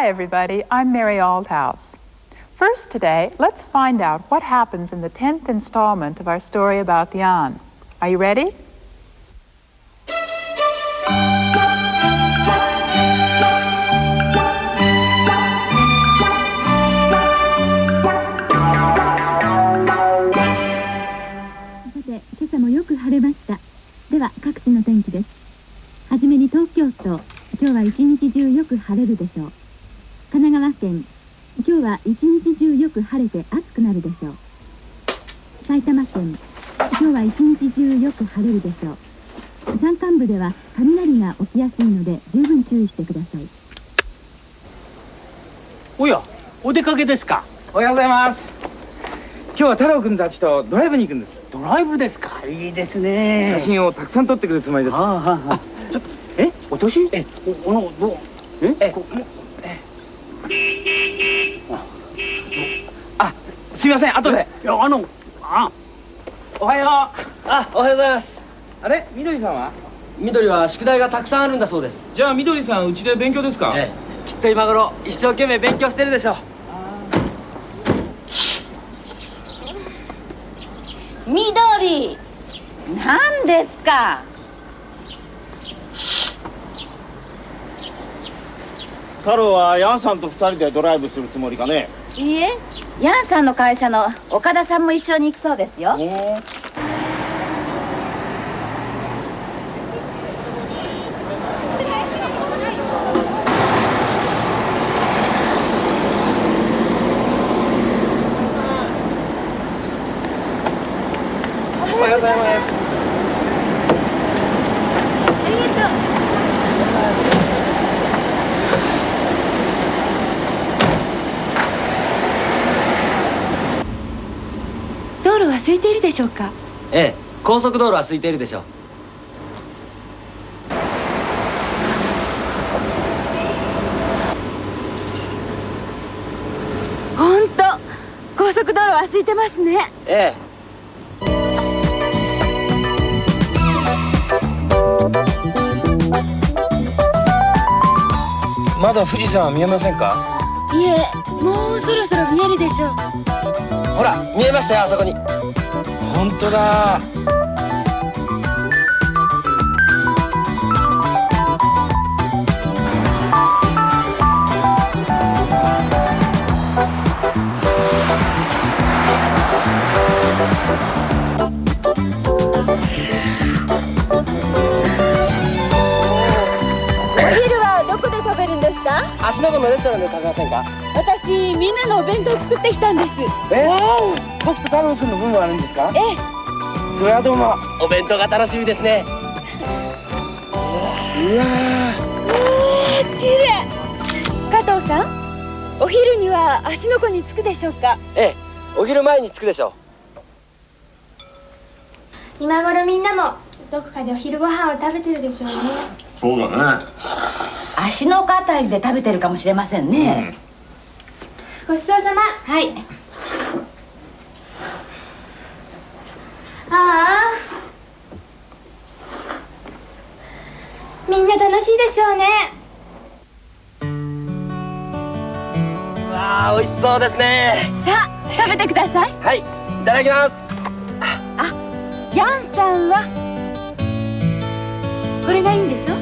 Hi, everybody. I'm Mary Aldhouse. First today, let's find out what happens in the 10th installment of our story about Jan. Are you ready?今朝もよく晴れました。では各地の天気です。はじめに東京都、今日は一日中よく晴れるでしょう。神奈川県、今日は一日中よく晴れて暑くなるでしょう。埼玉県、今日は一日中よく晴れるでしょう。山間部では雷が起きやすいので十分注意してください。おや、お出かけですか。おはようございます。今日は太郎くんたちとドライブに行くんです。ドライブですか。いいですね。写真をたくさん撮ってくるつもりです。ちょっと、お年？どう？すみません、後で。いや、おはよう。おはようございます。あれ、みどりさんは？みどりは宿題がたくさんあるんだそうです。じゃあみどりさん、うちで勉強ですか？ええ、きっと今頃一生懸命勉強してるでしょう。みどり、何ですか。太郎はヤンさんと二人でドライブするつもりかね。いいえ、ヤンさんの会社の岡田さんも一緒に行くそうですよ。おはようございます。ありがとう。道路は空いているでしょうか。ええ、高速道路は空いているでしょう。本当、高速道路は空いてますね。ええ。まだ富士山は見えませんか？いえ、もうそろそろ見えるでしょう。ほら、見えましたよ、あそこに。本当だ。芦ノ湖のレストランで食べませんか？私、みんなのお弁当を作ってきたんです。僕と太郎くんの分もあるんですか？ええ。それはどうも。お弁当が楽しみですね。うわー、綺麗。加藤さん、お昼には芦ノ湖に着くでしょうか？ええ、お昼前に着くでしょう。今頃みんなもどこかでお昼ご飯を食べてるでしょうね。そうだね。芦ノ湖あたりで食べてるかもしれませんね。ごちそうさま。はい。ああ、みんな楽しいでしょうね。わあ、美味しそうですね。さあ、食べてください。はい、いただきます。ヤンさんはこれがいいんでしょ。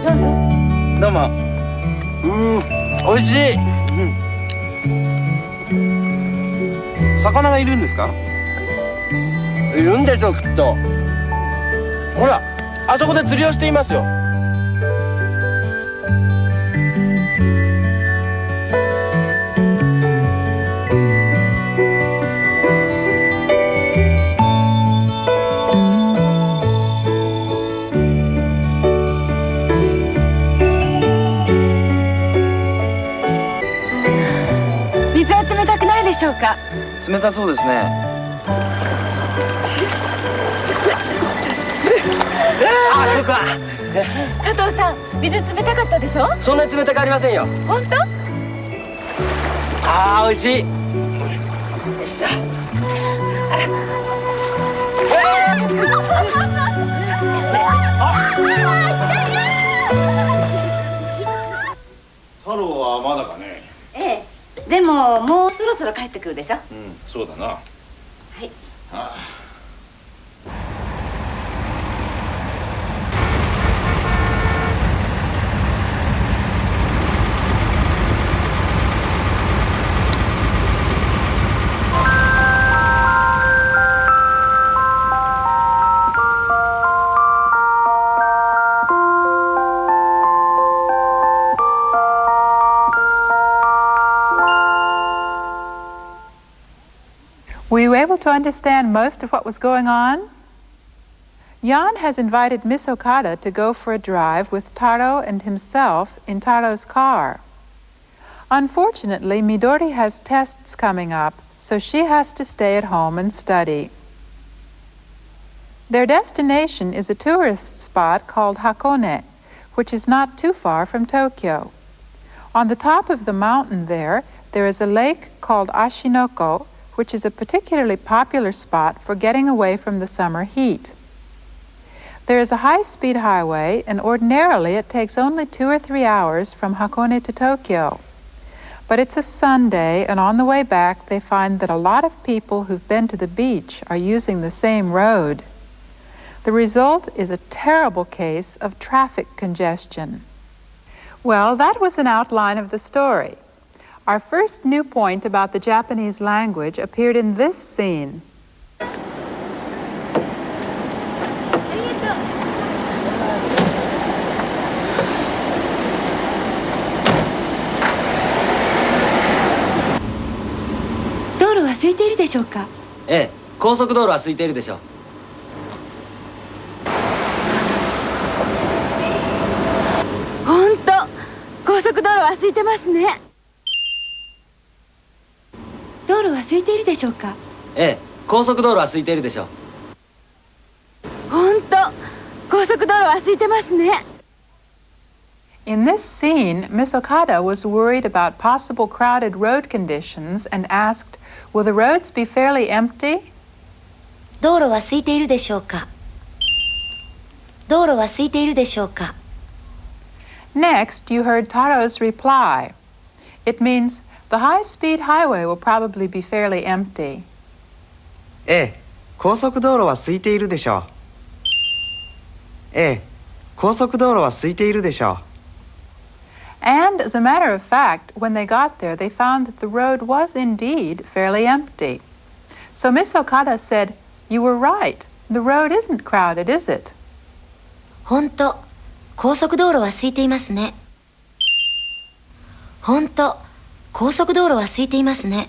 どうぞ。どうも。美味しい。魚がいるんですか？いるんでしょう、きっと。ほら、あそこで釣りをしていますよ。水は冷たくないでしょうか？冷たそうですね。そうか。加藤さん、水冷たかったでしょ？そんなに冷たくありませんよ。本当？美味しい。よっしゃ。太郎はももうそろそろ帰ってくるでしょ。そうだな。はい。Were you able to understand most of what was going on? Jan has invited Miss Okada to go for a drive with Taro and himself in Taro's car. Unfortunately, Midori has tests coming up, so she has to stay at home and study. Their destination is a tourist spot called Hakone, which is not too far from Tokyo. On the top of the mountain there is a lake called Ashinoko, which is a particularly popular spot for getting away from the summer heat. There is a high-speed highway, and ordinarily it takes only 2 or 3 hours from Hakone to Tokyo. But it's a Sunday, and on the way back they find that a lot of people who've been to the beach are using the same road. The result is a terrible case of traffic congestion. Well, that was an outline of the story. Our first new point about the Japanese language appeared in this scene. In this scene, Miss Okada was worried about possible crowded road conditions and asked, "Will the roads be fairly empty?" 道路は空いているでしょうか。道路は空いているでしょうか。 Next, you heard Taro's reply. It means, "The high-speed highway will probably be fairly empty." ええ、高速道路は空いているでしょう。ええ、高速道路は空いているでしょう。 And as a matter of fact, when they got there, they found that the road was indeed fairly empty. So Miss Okada said, "You were right. The road isn't crowded, is it?" 本当、高速道路は空いていますね。本当、高速道路は空いていますね。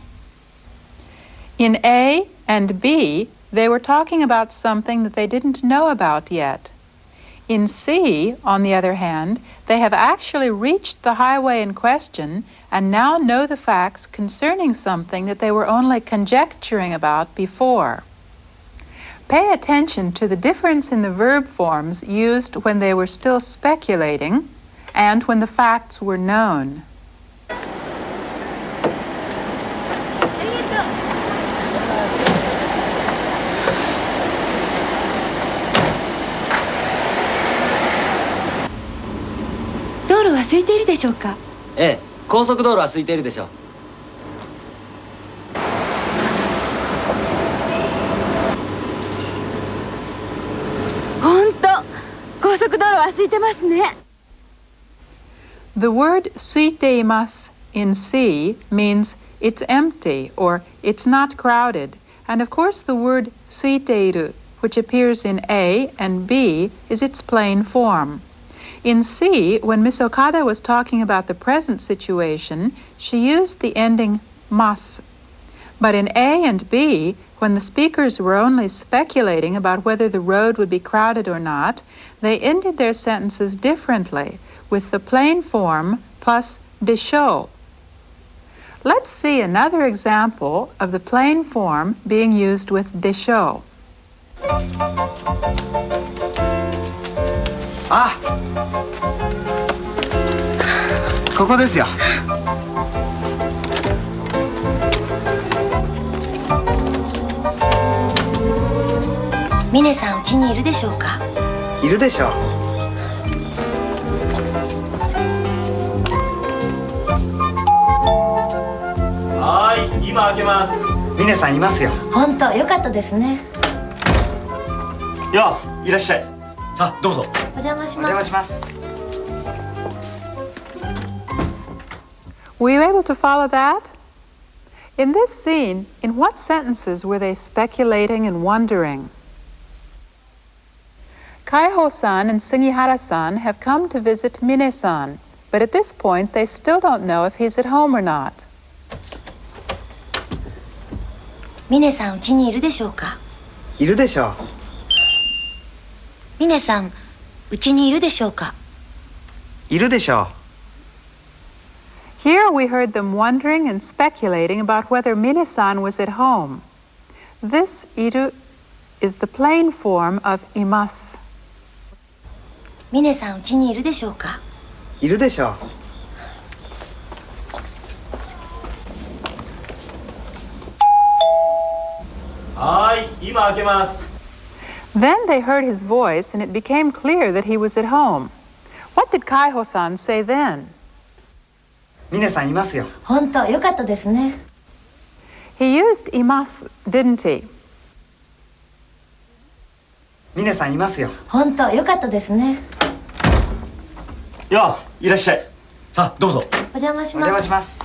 In A and B, they were talking about something that they didn't know about yet. In C, on the other hand, they have actually reached the highway in question and now know the facts concerning something that they were only conjecturing about before. Pay attention to the difference in the verb forms used when they were still speculating and when the facts were known. The word suiteimasu in C means it's empty or it's not crowded. And of course the word suiteiru, which appears in A and B, is its plain form. In C, when Miss Okada was talking about the present situation, she used the ending mas. But in A and B, when the speakers were only speculating about whether the road would be crowded or not, they ended their sentences differently, with the plain form plus desho. Let's see another example of the plain form being used with desho. あ、ここですよ。峰さん、家にいるでしょうか。いるでしょう。あ今開けます。峰さんいますよ。本当よかったですね。やあ、いらっしゃい。さあ、どうぞ。お邪魔しおます。邪魔します。 Were you able to follow that? In this scene, in what sentences were they speculating and wondering? Kaiho-san and Sugihara-san have come to visit Mine-san, but at this point they still don't know if he's at home or not. 峰さん、うちにいるでしょうか。いるでしょ峰さん、うちにいるでしょうか。う。いるでしょ Here we heard them wondering and speculating about whether Mine-san was at home. This iru is the plain form of imasu. 峰さん、うちにいるでしょうか。う。いるでしょう。はい、今開けます。 Then they heard his voice and it became clear that he was at home. What did Kaiho-san say then? 峰さんいますよ。本当よかったですね。He used imasu, didn't he? 峰さんいますよ。本当よかったですね。やあ、いらっしゃい。さあ、どうぞ。お邪魔しおます。邪魔します。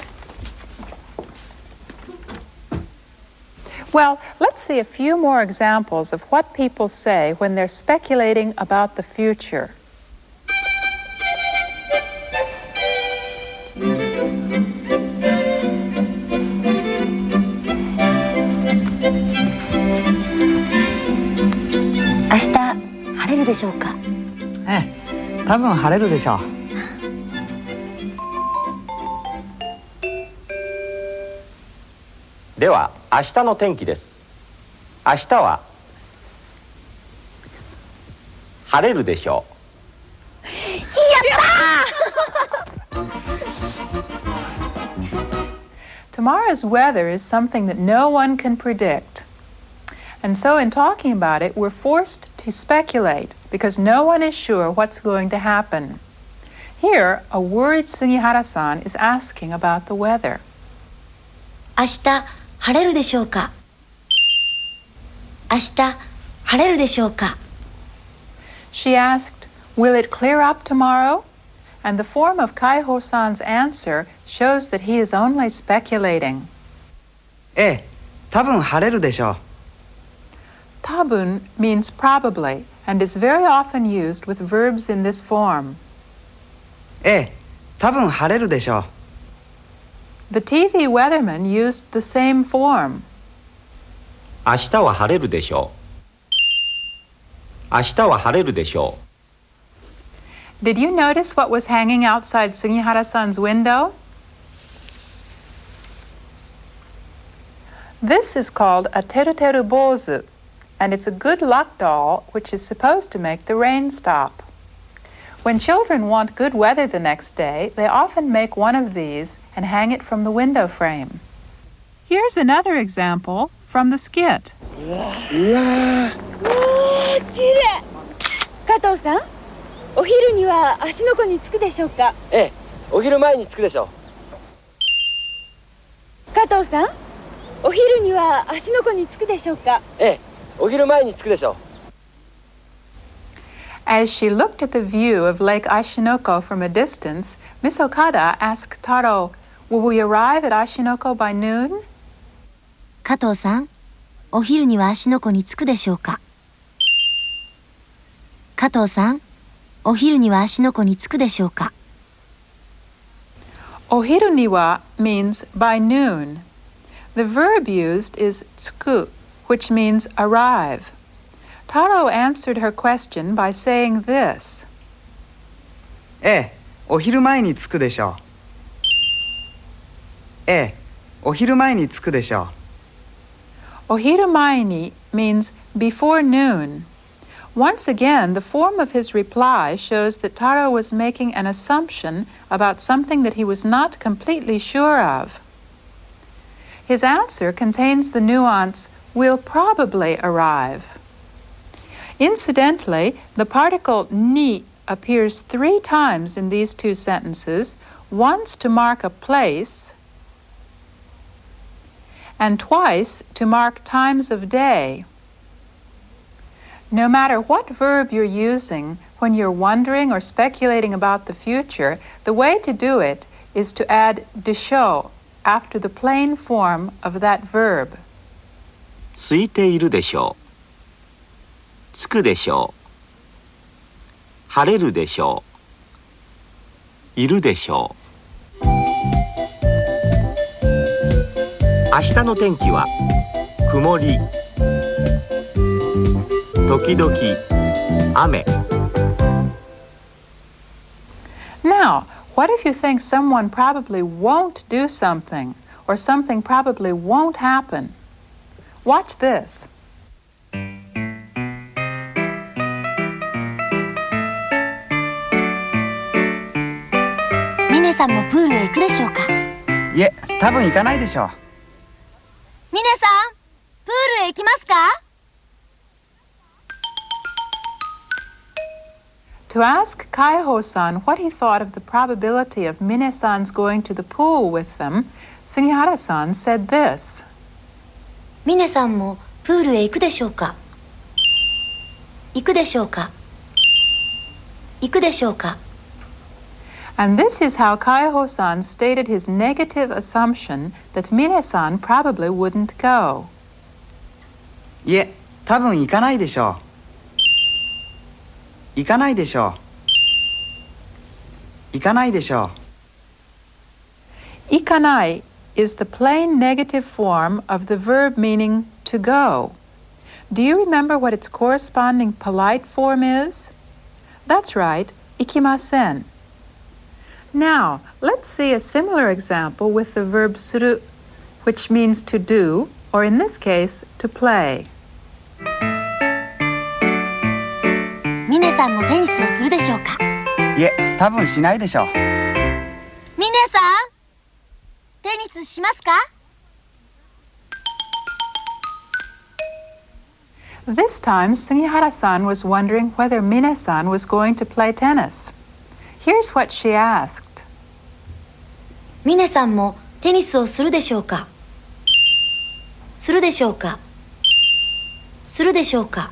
Well, let's see a few more examples of what people say when they're speculating about the future. "明日晴れるでしょうか。ええ、多分晴れるでしょう。では明日の天気です。明日は晴れるでしょう。 Tomorrow's weather is something that no one can predict. And so in talking about it, we're forced to speculate because no one is sure what's going to happen. Here, a worried Sugihara-san is asking about the weather. 明日晴れるでしょうか。明日晴れるでしょうか。 She asked, "Will it clear up tomorrow?" And the form of Kaiho-san's answer shows that he is only speculating. ええ、多分晴れるでしょう。 Tabun means probably and is very often used with verbs in this form. ええ、多分晴れるでしょう。 The TV weatherman used the same form. 明日は晴れるでしょう。明日は晴れるでしょう。 Did you notice what was hanging outside Sugihara-san's window? This is called a teruteru bozu, and it's a good luck doll which is supposed to make the rain stop. When children want good weather the next day, they often make one of these and hang it from the window frame. Here's another example from the skit. 加藤さん、お昼には芦ノ湖に着くでしょうか。ええ、お昼前に着くでしょう。加藤さん、お昼には芦ノ湖に着くでしょうか。ええ、お昼前に着くでしょう。 As she looked at the view of Lake Ashinoko from a distance, Miss Okada asked Taro, "Will we arrive at Ashinoko by noon?" 加藤さん、お昼には芦ノ湖に着くでしょうか。加藤さん、お昼には芦ノ湖に着くでしょうか。 Ohiru niwa means by noon. The verb used is tsuku, which means arrive. Taro answered her question by saying this. ええ、お昼前に着くでしょう。ええ、お昼前に着くでしょう。 Ohiru maini means before noon. Once again, the form of his reply shows that Taro was making an assumption about something that he was not completely sure of. His answer contains the nuance, "will probably arrive." Incidentally, the particle ni appears 3 times in these 2 sentences, once to mark a place, and twice to mark times of day. No matter what verb you're using when you're wondering or speculating about the future, the way to do it is to add de shou after the plain form of that verb. 空いているでしょう。つくでしょう。晴れるでしょう。いるでしょう。明日の天気は曇り、時々雨。Now, what if you think someone probably won't do something, or something probably won't happen? Watch this. ミネさんもプールへ行くでしょうか。いえ、多分行かないでしょう。ミネさん、プールへ行きますか？ To ask Kaiho-san what he thought of the probability of Mine-san's going to the pool with them, Sugihara-san said this. ミネさんもプールへ行くでしょうか？行くでしょうか？行くでしょうか？ And this is how Kaiho-san stated his negative assumption that Mine-san probably wouldn't go. いえ、多分行かないでしょう。行かないでしょう。行かないでしょう。Ikanai is the plain negative form of the verb meaning to go. Do you remember what its corresponding polite form is? That's right, ikimasen. Now, let's see a similar example with the verb suru, which means to do, or in this case, to play. ミネさんもテニスをするでしょうか？いえ、多分しないでしょう。ミネさん、テニスしますか？ This time, Sugihara-san was wondering whether Mine-san was going to play tennis. Here's what she asked. ミネさんもテニスをするでしょうか？するでしょうか？するでしょうか？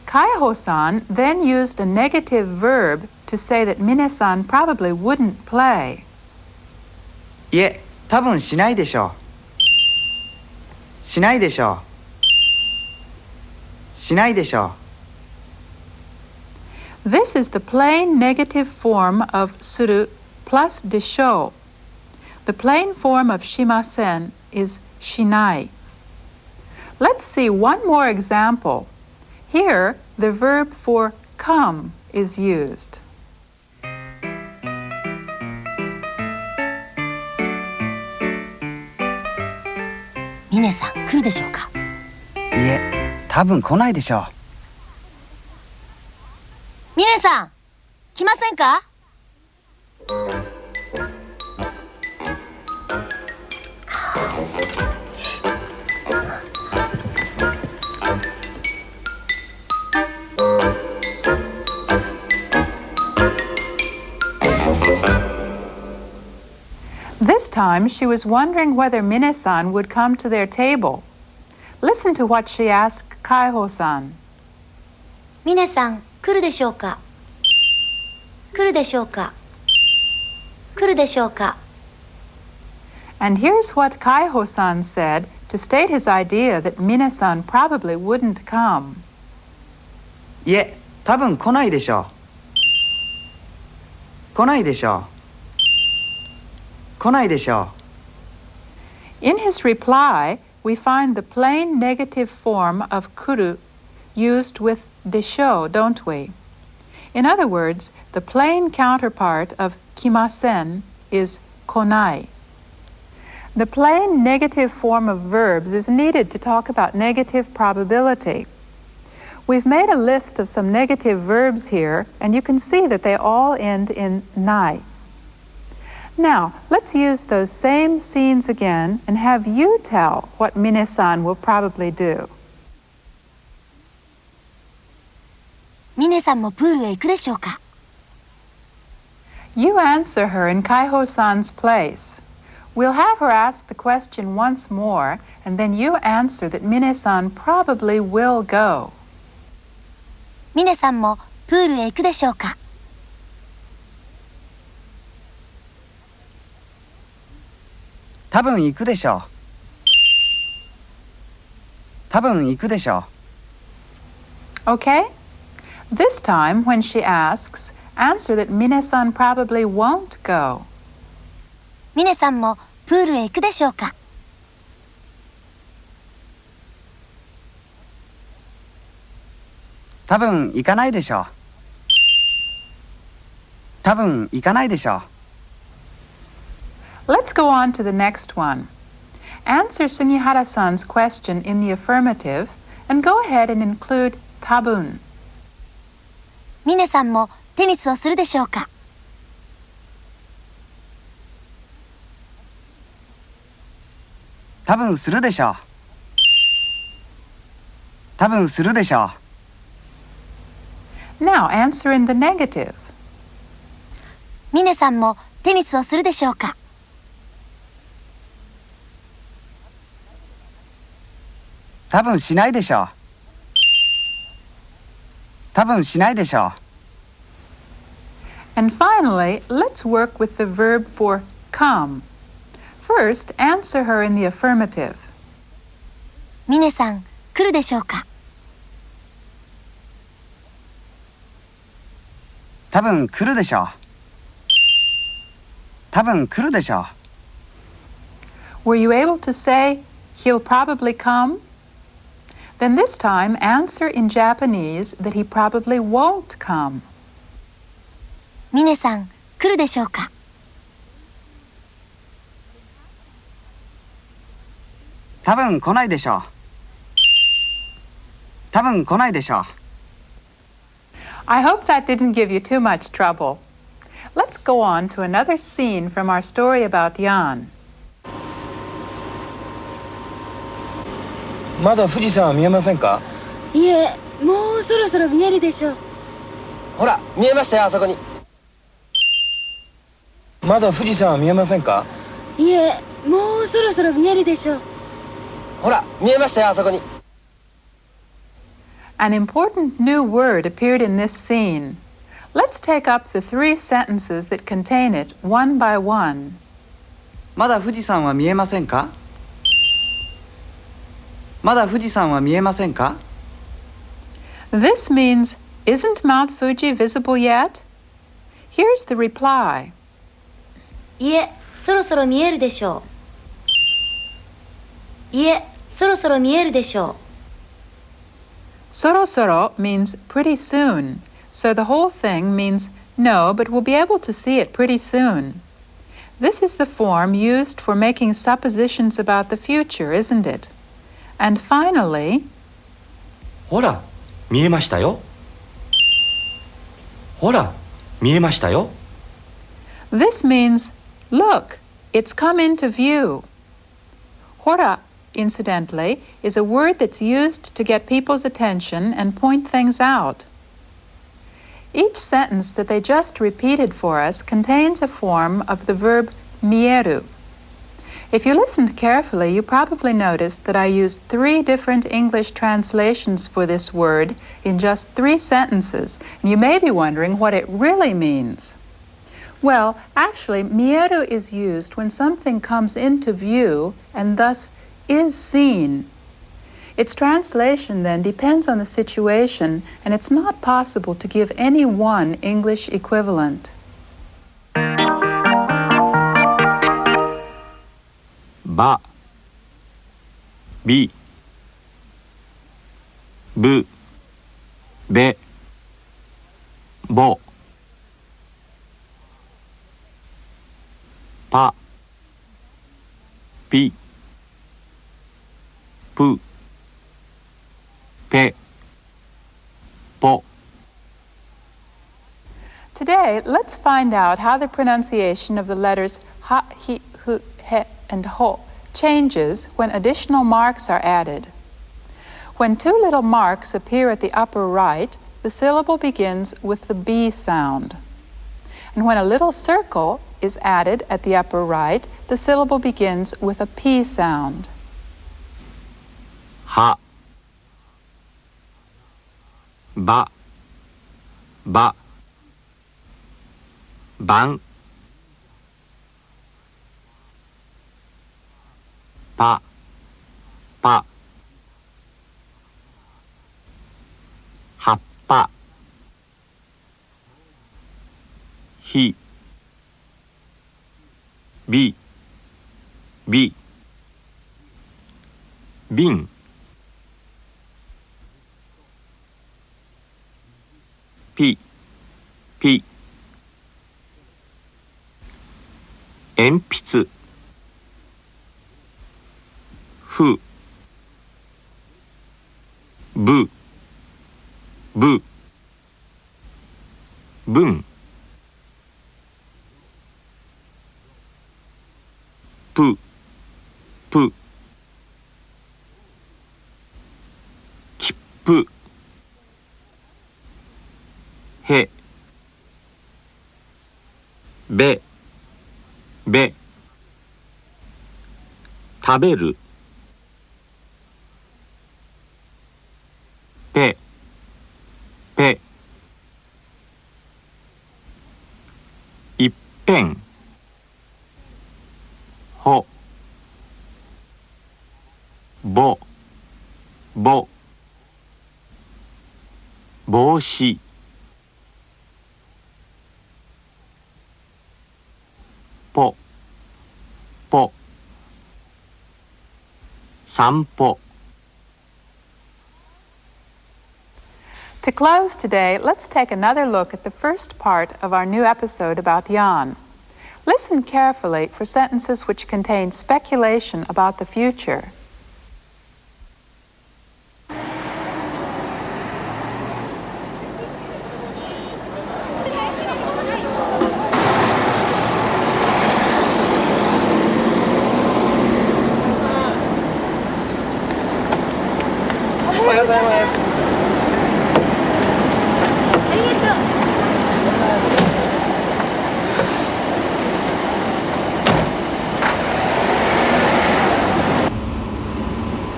Kaiho-san then used a negative verb to say that Mine-san probably wouldn't play. いえ、多分しないでしょう。しないでしょう。しないでしょう。 This is the plain negative form of suru plus deshou. The plain form of shimasen is shinai. Let's see one more example. Here, the verb for come is used. ミネさん、来るでしょうか？いえ、多分来ないでしょう。ミネさん、来ませんか？ This time, she was wondering whether Mine-san would come to their table. Listen to what she asked Kaiho-san. ミネさん、来るでしょうか？来るでしょうか？来るでしょうか？ And here's what Kaiho-san said to state his idea that Mine-san probably wouldn't come. いえ、多分来ないでしょう。来ないでしょう。来ないでしょう。In his reply, we find the plain negative form of kuru used with deshou, don't we? In other words, the plain counterpart of kimasen is konai. The plain negative form of verbs is needed to talk about negative probability. We've made a list of some negative verbs here, and you can see that they all end in nai. Now, let's use those same scenes again and have you tell what Mine-san will probably do. ミネさんもプールへ行くでしょうか？ You answer her in Kaiho-san's place. We'll have her ask the question once more, and then you answer that Mine-san probably will go. ミネさんもプールへ行くでしょうか。多分行くでしょう。多分行くでしょう。Okay? This time, when she asks, answer that Mine-san probably won't go. ミネさんもプールへ行くでしょうか。多分行かないでしょう。多分行かないでしょう。Let's go on to the next one. Answer Sugihara-san's question in the affirmative and go ahead and include tabun. ミネさんもテニスをするでしょうか。多分するでしょう。多分するでしょう。Now answer in the negative. ミネさんもテニスをするでしょうか。多分しないでしょう。多分しないでしょう。And finally, let's work with the verb for come. First, answer her in the affirmative. ミネさん、来るでしょうか。多分来るでしょう。多分来るでしょう。Were you able to say, he'll probably come? Then this time, answer in Japanese that he probably won't come. ミネさん、来るでしょうか。多分来ないでしょう。多分来ないでしょう。I hope that didn't give you too much trouble. Let's go on to another scene from our story about Jan. まだ富士山は見えませんか？いえ、もうそろそろ見えるでしょう。ほら見えましたよ、あそこに。まだ富士山は見えませんか？いえ、もうそろそろ見えるでしょう。ほら見えましたよ、あそこに。An important new word appeared in this scene. Let's take up the 3 sentences that contain it one by one. まだ富士山は見えませんか？まだ富士山は見えませんか？ This means, isn't Mount Fuji visible yet? Here's the reply. いえ、そろそろ見えるでしょう。いえ、そろそろ見えるでしょう。Sorosoro means pretty soon, so the whole thing means no, but we'll be able to see it pretty soon. This is the form used for making suppositions about the future, isn't it? And finally, ほら見えましたよ。ほら見えましたよ。 this means, look, it's come into view. Hora, incidentally, is a word that's used to get people's attention and point things out. Each sentence that they just repeated for us contains a form of the verb mieru. If you listened carefully, you probably noticed that I used 3 different English translations for this word in just 3 sentences, and you may be wondering what it really means. Well, actually, mieru is used when something comes into view and thus is seen. Its translation then depends on the situation, and it's not possible to give any one English equivalent. ばびぶべぼぱぴぷぺぽ Today, let's find out how the pronunciation of the letters ha, hi, hu, he, and ho changes when additional marks are added. When 2 little marks appear at the upper right, the syllable begins with the B sound. And when a little circle is added at the upper right, the syllable begins with a P sound. は、ば、ば、ばん、ぱ、ぱ、はっぱ、ひ、び、び、びん、ぴ、ぴ、鉛筆、ふ、ぶ、ぶ、ぶん、ぷ、ぷ、きっぷ、へ、べ、べ、食べる、ぺ、ぺ、いっぺん、ほ、ぼ、ぼ、帽子、ぽ、ぽ、散歩。 To close today, let's take another look at the first part of our new episode about Jan. Listen carefully for sentences which contain speculation about the future.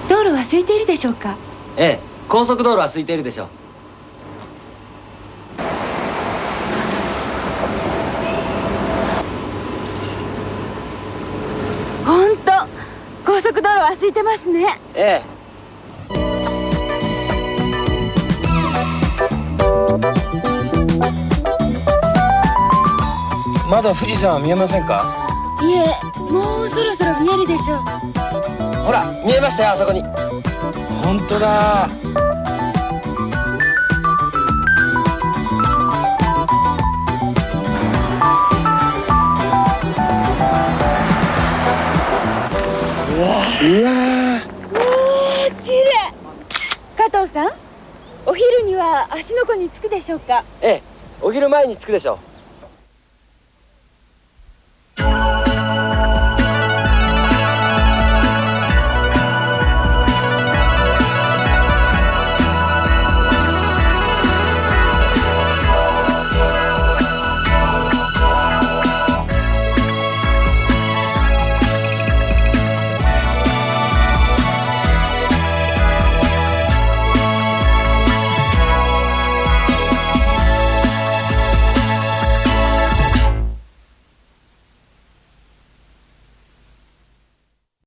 道路は空いているでしょうか。ええ、高速道路は空いているでしょう。ほんと、高速道路は空いてますね。ええ。まだ富士山は見えませんか？いえ、もうそろそろ見えるでしょう。ほら、見えましたよ、あそこに。本当だ。うわー、綺麗。加藤さん、お昼には芦ノ湖に着くでしょうか。ええ、お昼前に着くでしょう。